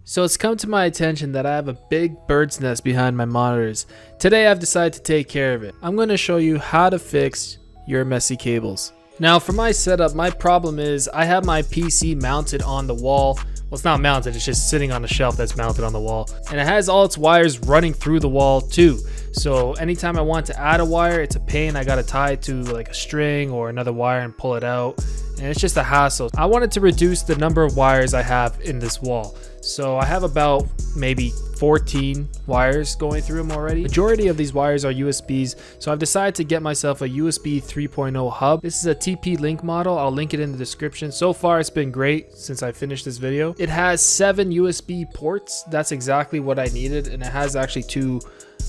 So it's come to my attention that I have a big bird's nest behind my monitors. Today I've decided to take care of it. I'm going to show you how to fix your messy cables. Now for my setup, my problem is I have my PC mounted on the wall. Well, it's not mounted, it's just sitting on a shelf that's mounted on the wall. And it has all its wires running through the wall too. So anytime I want to add a wire, it's a pain. I gotta tie it to like a string or another wire and pull it out. And it's just a hassle. I wanted to reduce the number of wires I have in this wall. So I have about maybe 14 wires going through them already. Majority of these wires are USBs, so I've decided to get myself a USB 3.0 hub. This is a TP-Link model. I'll link it in the description. So far it's been great since I finished this video. It has 7 USB ports. That's exactly what I needed, and it has actually 2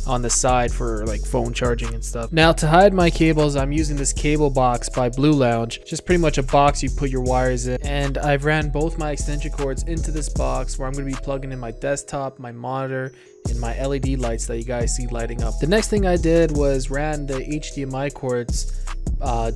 on the side for like phone charging and stuff. Now to hide my cables, I'm using this cable box by Blue Lounge. Just pretty much a box you put your wires in, and I've ran both my extension cords into this box where I'm going to be plugging in my desktop, my monitor, and my LED lights that you guys see lighting up. The next thing I did was ran the HDMI cords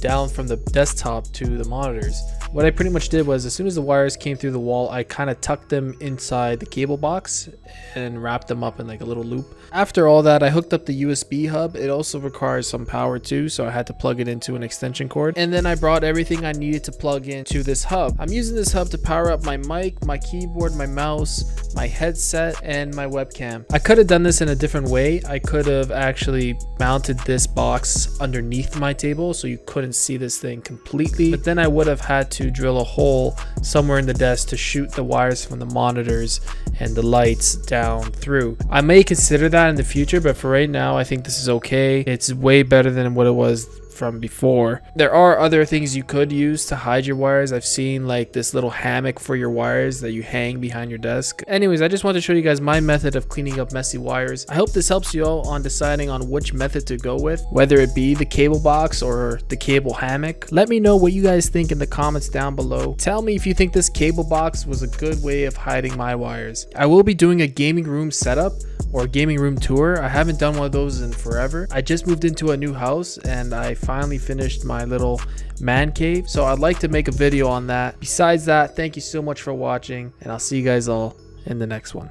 down from the desktop to the monitors. What I pretty much did was, as soon as the wires came through the wall, I kind of tucked them inside the cable box and wrapped them up in like a little loop. After all that, I hooked up the USB hub. It also requires some power too, so I had to plug it into an extension cord. And then I brought everything I needed to plug into this hub. I'm using this hub to power up my mic, my keyboard, my mouse, my headset, and my webcam. I could have done this in a different way. I could have actually mounted this box underneath my table so you couldn't see this thing completely, but then I would have had to drill a hole somewhere in the desk to shoot the wires from the monitors and the lights down through. I may consider that in the future, but for right now I think this is okay. It's way better than what it was from before. There are other things you could use to hide your wires. I've seen like this little hammock for your wires that you hang behind your desk. Anyways, I just want to show you guys my method of cleaning up messy wires. I hope this helps you all on deciding on which method to go with, whether it be the cable box or the cable hammock. Let me know what you guys think in the comments down below. Tell me if you think this cable box was a good way of hiding my wires. I will be doing a gaming room setup or gaming room tour. I haven't done one of those in forever. I just moved into a new house and I finally finished my little man cave, so I'd like to make a video on that. Besides that, thank you so much for watching, and I'll see you guys all in the next one.